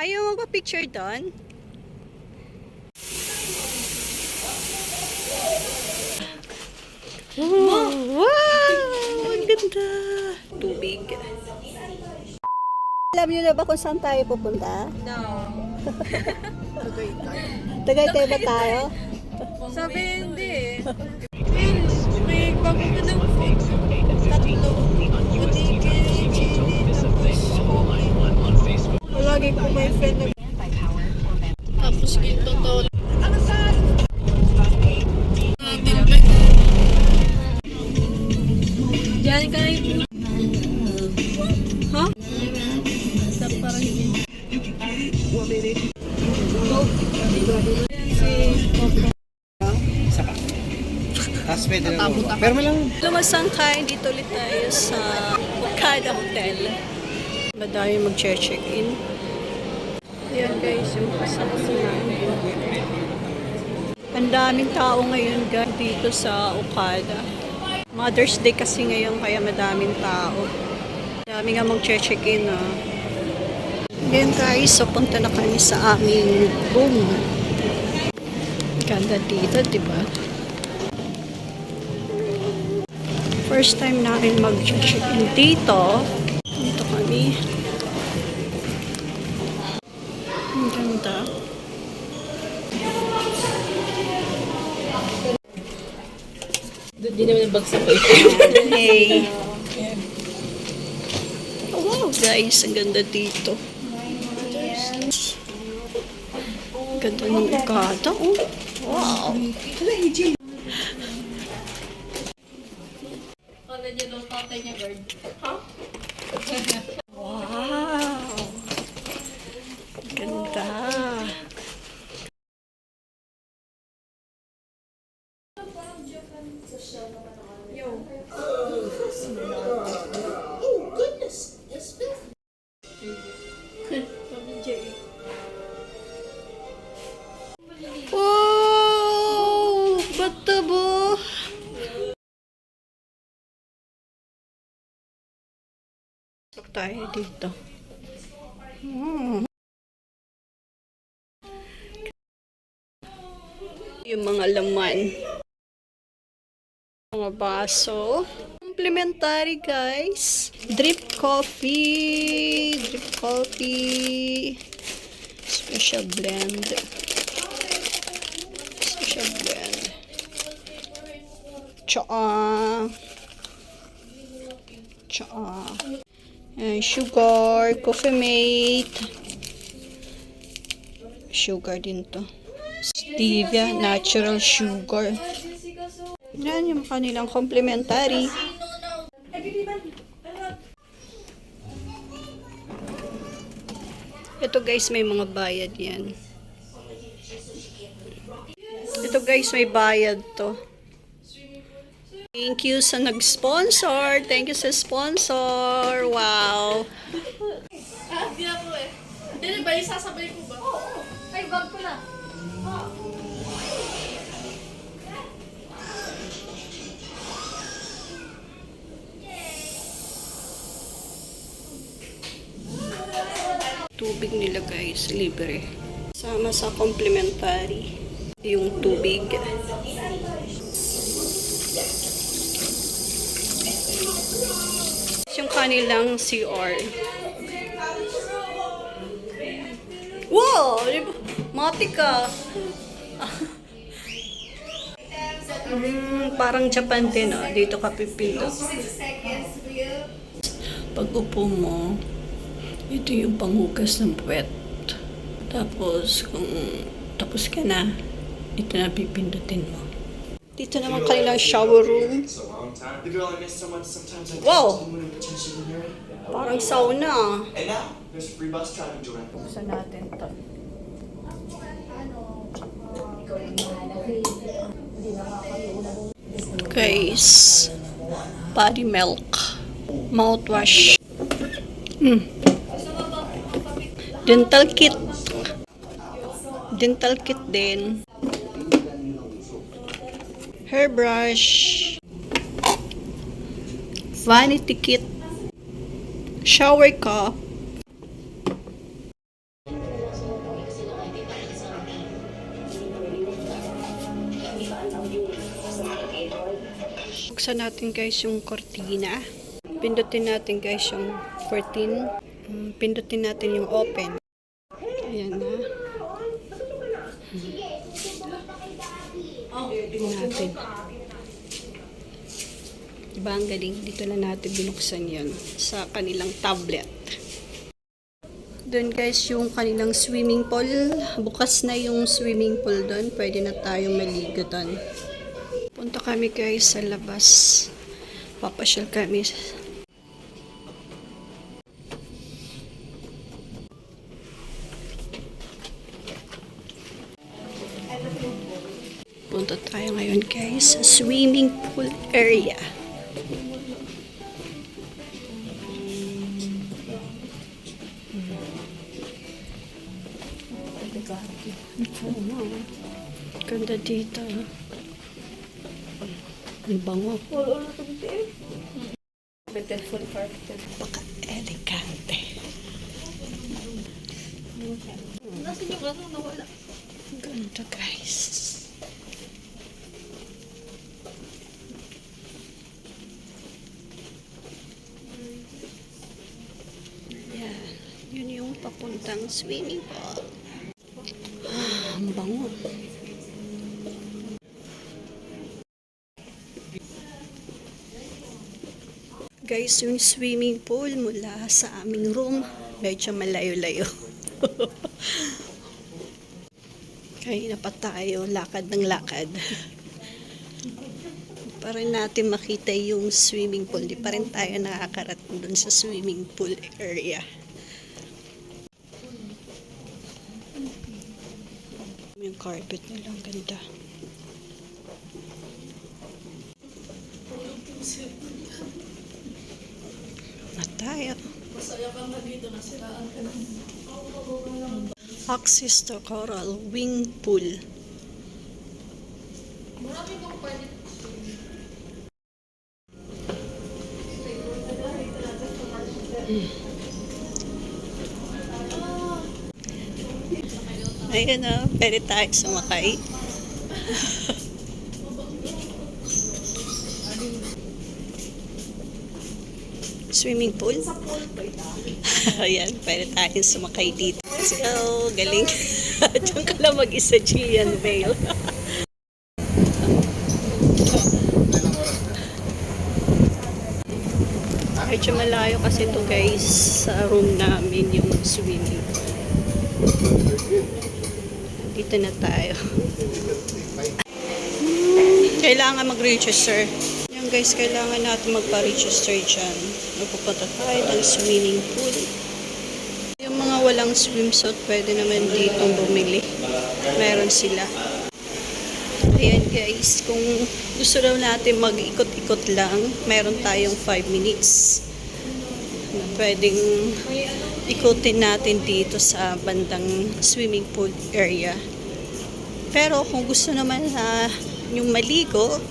Ayaw magpa-picture doon? Wow! Ang ganda! Tubig. Alam niyo na ba kung saan tayo pupunta? No. Tagaytay ba tayo? Sabi hindi. May bago ka ng tatlo. Patigil, chili, tapos lagi ko may friend na tapos ginto to. Diyan ka na. Ha? Sarap parang hindi. Tapos pwede na mo. Pero malang. Lumasangkay, dito ulit tayo sa Okada Hotel. Madami mag-check-in. Ayan guys, yung kasama namin. Ang daming tao ngayon guys dito sa Okada. Mother's Day kasi ngayon kaya madaming tao. Dami nga mag-check-in ah. Ayan guys, so punta na kami sa aming room. Ganda dito, diba? First time namin mag-check-in dito. Dito kami. Ang ganda. Doon din naman yung bagsak ko ito. Hey. Oh, wow guys, ang ganda dito. Ang ganda ng Okada. Oh. Wow. Wow. Ganda. Wow! Bata ba? Pasok tayo dito. Yung mga laman. Mga baso. Complimentary guys. Drip coffee. Drip coffee. Special blend. Special blend. Tsaa. Tsaa. Sugar. Coffee mate. Sugar din to. Stevia. Natural sugar. Yan yung kanilang complimentary. Ito guys, may mga bayad yan. Ito guys, may bayad to. Thank you sa nag-sponsor. Thank you sa sponsor. Wow. Hindi ako eh. Hindi ba yung sasabay ko ba? Oo. Ay, bag ko na. Tubig nila guys, libre. Sama sa complimentary yung tubig. Yung kanilang CR. Wow! Matika! Parang Japan din oh. Dito ka pipindot. Pag upo mo, ito yung panghugas ng puwet. Tapos, kung tapos ka na, ito na pipindutin mo. Dito naman kanilang shower room. Wow! Parang sauna. Buksan natin ito. Guys, body milk. Mouthwash. Dental kit. Dental kit din. Hairbrush. Vanity kit. Shower cup. Buksan natin guys yung cortina. Pindutin natin guys yung curtain. Pindutin natin yung open. Ayan na. Tingnan natin. Diba ang galing? Dito lang natin binuksan yun sa kanilang tablet. Doon guys yung kanilang swimming pool. Bukas na yung swimming pool doon. Pwede na tayong maligo doon. Punta kami guys sa labas. Papasyal kami. Punta tayo ngayon guys sa swimming pool area. Ganda dito. Ang bango. Paka-elegante. Nasaan yung ano nawala? Ganda guys. Yan. Yun yung papuntang swimming pool. Ang bango. Guys, yung swimming pool mula sa aming room, medyo malayo-layo. Kaya na pa tayo, lakad ng lakad. Para natin makita yung swimming pool. Di pa rin tayo nakakarating dun sa swimming pool area. Yung carpet nila, ang ganda. Na tayo. Masaya ka na dito, nasiraan ka na. Access to Coral Wing Pool. Marami kang pwede. Ayun na, pwede tayo sumakay. Swimming pool. Ayan, pwede tayo sumakay dito. Let's go, galing. Diyan ka lang mag-isa, Gian Vale. Medyo malayo kasi ito guys, sa room namin yung swimming. Dito na tayo. Kailangan mag-register. Yan guys, kailangan natin magpa-register dyan. Magpupunta tayo ng swimming pool. Yung mga walang swimsuit, pwede naman ditong bumili. Meron sila. Ayan guys, kung gusto daw natin mag-ikot-ikot lang, meron tayong 5 minutes na pwedeng ikutin natin dito sa bandang swimming pool area. Pero kung gusto naman yung maligo,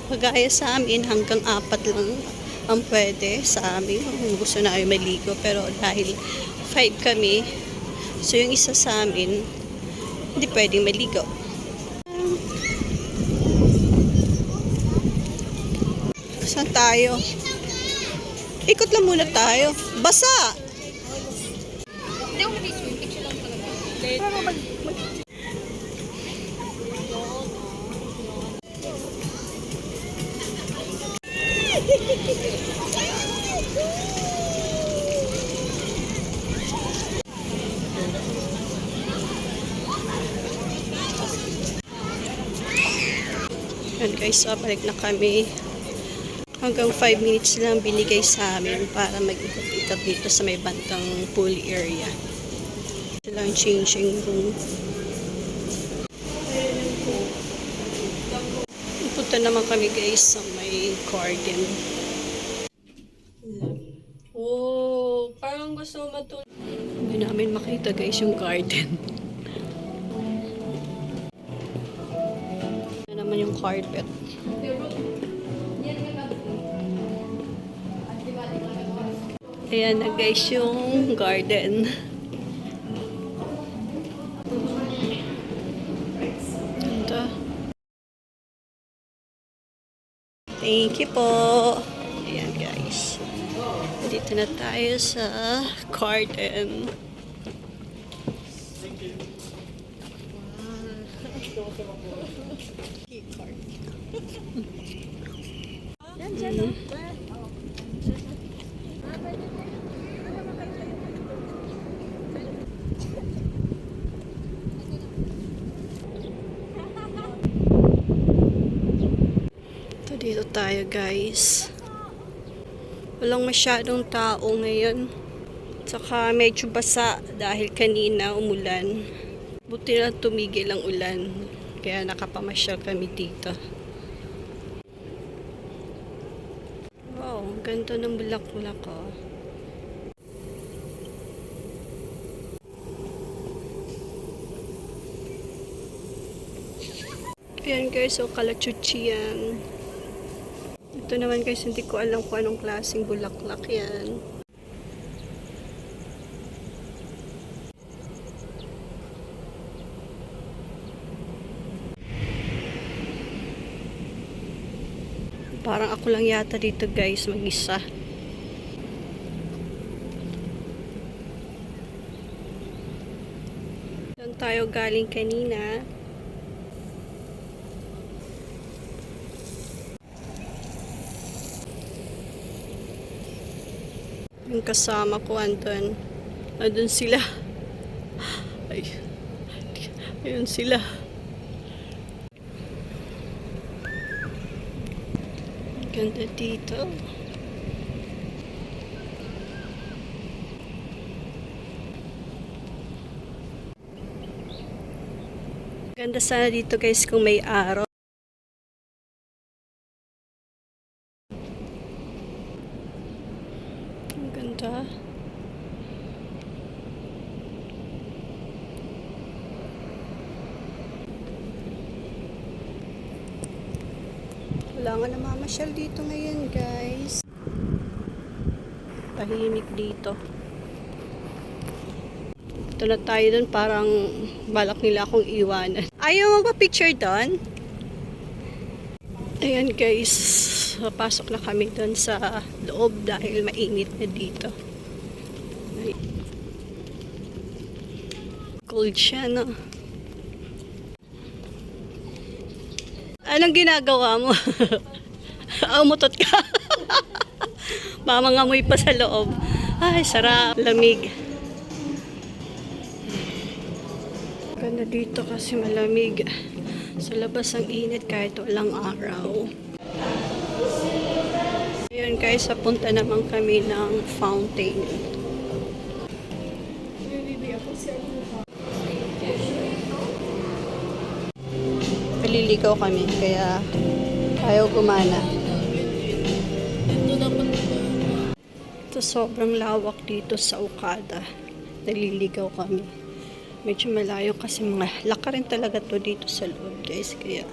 kagaya sa amin, hanggang 4 lang ang pwede sa amin kung gusto na ay maligo. Pero dahil 5 kami, so yung isa sa amin, hindi pwedeng maligo. Saan tayo? Ikot lang muna tayo. Basa! Hindi ako mag-swim, picture lang talaga. Yan guys, so balik na kami. Hanggang 5 minutes lang binigay sa amin para mag-ikot-ikot dito sa may bandang pool area. Ito lang changing room. Punta naman kami guys sa may garden. Oh, parang gusto matulog. Hindi namin makita guys yung garden. Ito naman yung carpet. Ayan na guys yung garden. Ganda. Thank you po. Ayan guys. Dito na tayo sa garden. So, dito tayo guys. Walang masyadong tao ngayon. Saka medyo basa dahil kanina umulan. Buti na tumigil ang ulan. Kaya nakapamasyal kami dito. Wow, ang ganda ng bulak-bulak oh. Ayan guys, so kalachuchi yan. Ito naman guys, hindi ko alam kung anong klaseng bulaklak yan. Parang ako lang yata dito guys, mag-isa. Doon tayo galing kanina. Yung kasama ko andun. Andun sila. Ay. Ayun sila. Ganda dito. Ganda sana dito guys kung may araw. Ang ganda. Wala nga namamasyal dito ngayon guys. Tahimik dito. Ito na tayo dun, parang balak nila akong iwanan. Ayaw magpa-picture doon? Ayan guys, papasok na kami doon sa loob dahil mainit na dito. Cold siya, no? Anong ginagawa mo? Umutot ka. Mamangamoy pa sa loob. Ay, sarap. Lamig. Ganda dito kasi malamig. Sa labas ang init kahit walang araw. Ayun guys, papunta naman kami ng fountain. Paliligaw kami, kaya ayaw gumana. Ito sobrang lawak dito sa Okada. Naliligaw kami. Medyo malayo kasi mga lakarin talaga to dito sa loob guys. Kaya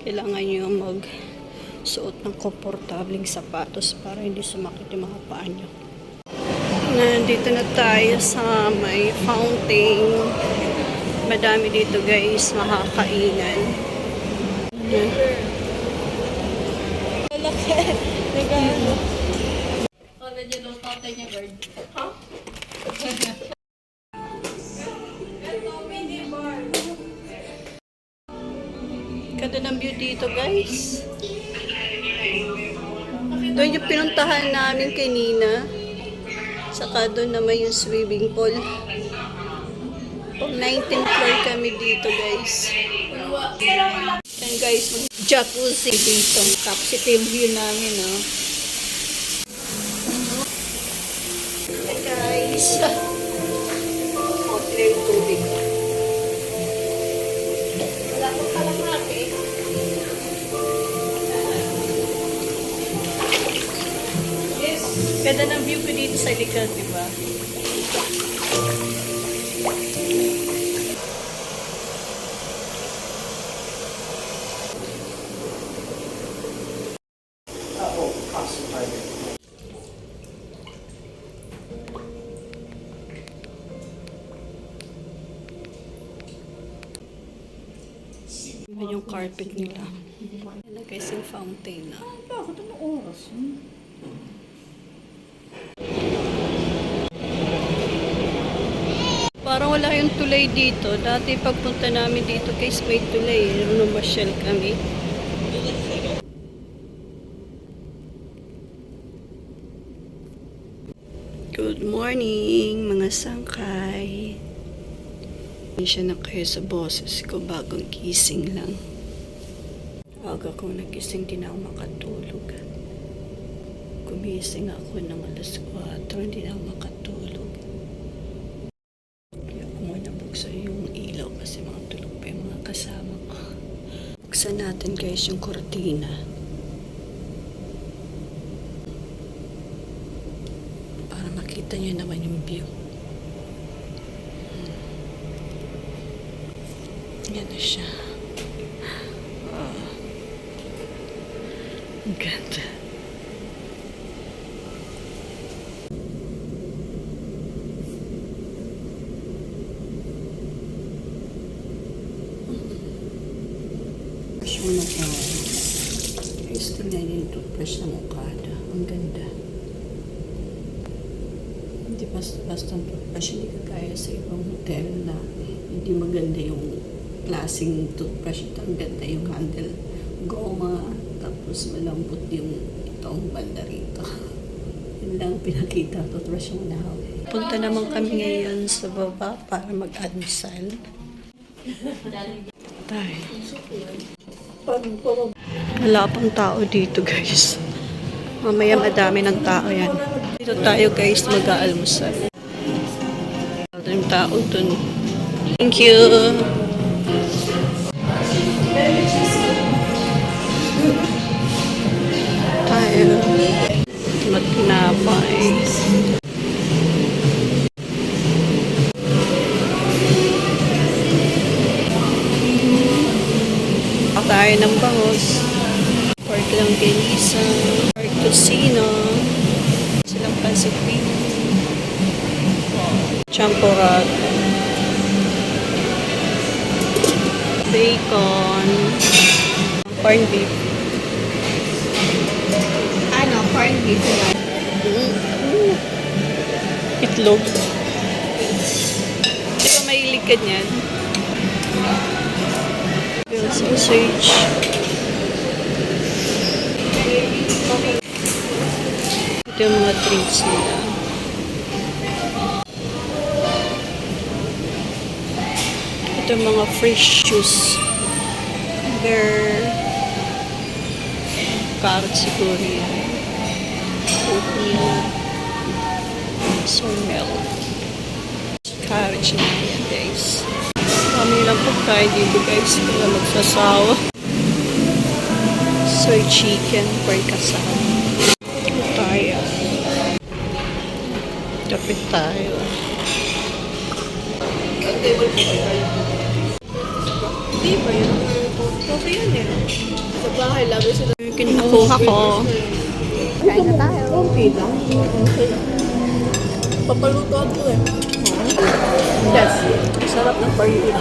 kailangan nyo magsuot ng komportabling sapatos para hindi sumakit yung mga paa nyo. Nandito na tayo sa may fountain. Madami dito guys, makakainan. Oh, nandiyan daw tatay niya, guard. Ha? Ganda ng view dito guys. Doon yung pinuntahan namin kanina. Saka doon naman yung swimming pool. Pang 19th floor kami dito guys. And guys, jacuzzi dito. Tapos ito yung view namin, no? Hey guys. Okay, yung tubig. Wala ko palang hati. Yes. Ganda ng view ko dito sa likod, di ba? Yan yung carpet nila. Yan na guys yung fountain na. Bakit ano oras? Parang wala yung tulay dito. Dati pagpunta namin dito guys may tulay. Numasyal kami. Good morning mga sangkay. Siya na kayo sa boses ko, bagong gising lang. Aga kong nagising, di na ako makatulog. Gumising ako ng alas 4, hindi na ako makatulog. Kaya ako muna buksan yung ilaw kasi mga tulog pa yung mga kasama ko. Buksan natin guys yung kortina. Para makita nyo naman yung view. Yan na siya. Ang ganda. Brush mo na tayo. Guys, tingnan yung toothbrush ng Okada. Ang ganda. Hindi basta-basta ang toothbrush. Hindi kagaya sa ibang hotel na hindi maganda yung klaseng toothbrush. Ito ang ganda yung handle. Goma. Tapos malambot yung itong banda rito. Yun lang pinakita. Toothbrush yung nahaw. Punta naman kami ngayon sa baba para mag-almusal. Tayo. Wala pang tao dito guys. Mamaya madami ng tao yan. Dito tayo guys mag-aalmusal. Wala yung tao dun. Thank you. Tayo. Magtinapay. Tayo ng bangos. Pork lang ginisa. Pork tocino. Silang pancit beef. Champorado. Bacon. Corned beef. Ano? Corned beef lang. Itlog. Di ba mahilig ka niyan? Sausage. Ito yung mga drinks nila. Ito yung mga fresh juice. Bear. Carrot siguro yan. Oatmeal. Soy milk. Carrot siya yan guys. Kami lang po tayo dito guys. Kaya magsasawa. Soy chicken per kasama. Tayo. Kapit tayo. Hindi ba yun? Okay yun eh. Sa bahay lagi sila. Kinukuha ko. Kain na tayo. Okay lang. Okay. Papalutoan ko eh. Yes. Sarap ng party.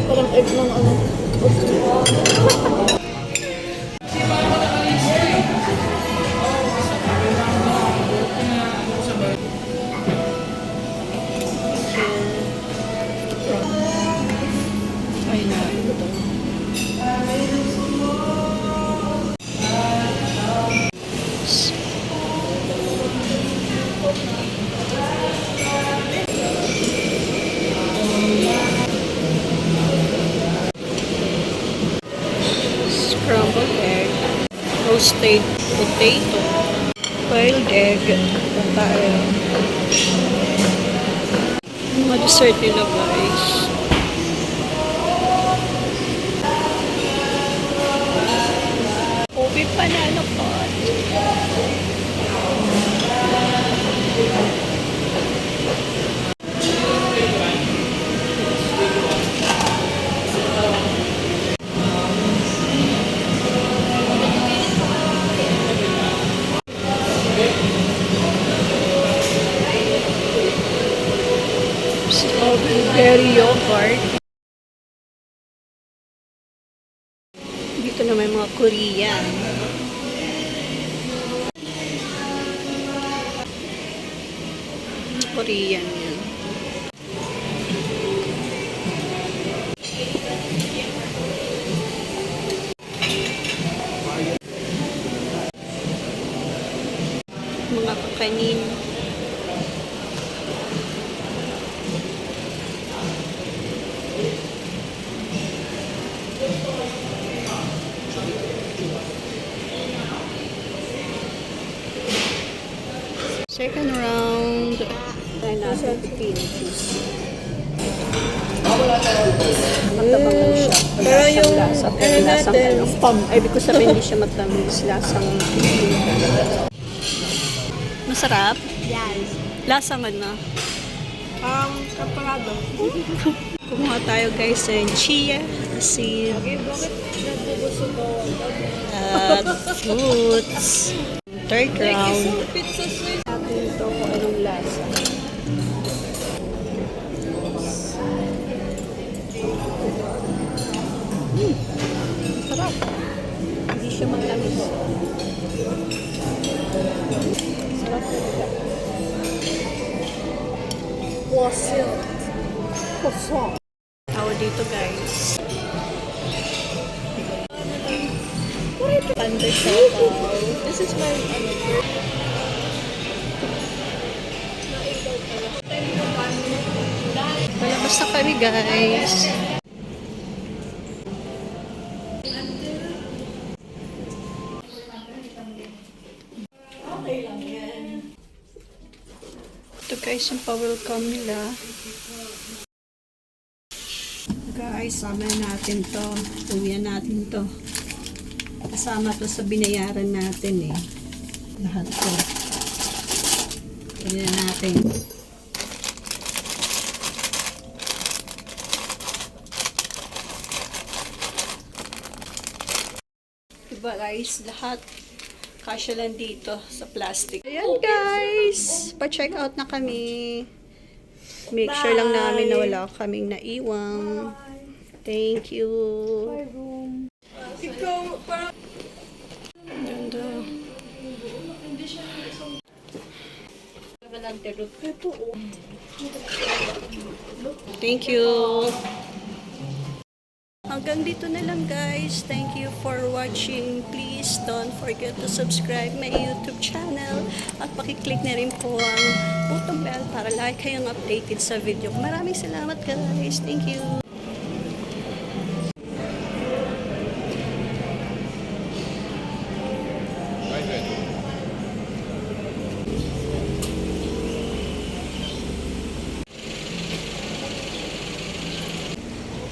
Parang egg ng ano. Ay na, ito. Scrambled egg, roasted potato, boiled egg, tayo. Mga dessert nila guys. Ubi panalo pot. Strawberry yogurt. Korean. Korean yun. Mga kakanin. Second round. Try natin pipino juice. Matabang lang siya. Pero Lasang yung lasa. Pero ano lasang natin, ano. Ay, ibig ko sabihin hindi siya matamis. Lasang pipino. Masarap? Yes. Lasang ano? Kaparado. Kumuha tayo guys ng chia, seed, Okay, bakit nabubusog ako? at fruits. Third round. Pizza slice. Natin ito kung anong lasa. Sarap. Hindi siya matamis. Sarap talaga. Croissant. Tao dito guys. Panda siya. This is my Palabas na kami guys. Ito guys yung pa-welcome nila. Guys, sama natin to. Uwian natin to. Kasama to sa binayaran natin eh. Lahat to. Tignan natin. Diba guys, lahat kasya lang dito sa plastic. Ayan guys, pa-check out na kami. Make sure lang namin na wala kaming naiwang. Thank you. Ikaw, parang Ganda. Thank you. Hanggang dito na lang guys. Thank you for watching. Please don't forget to subscribe my YouTube channel at pakiclick na rin po ang butong bell para lagi kayong updated sa video. Maraming salamat guys. Thank you.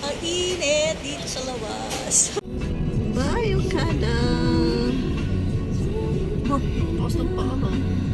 Ang init dito sa labas. Bye, Okada. Tapos ng paa.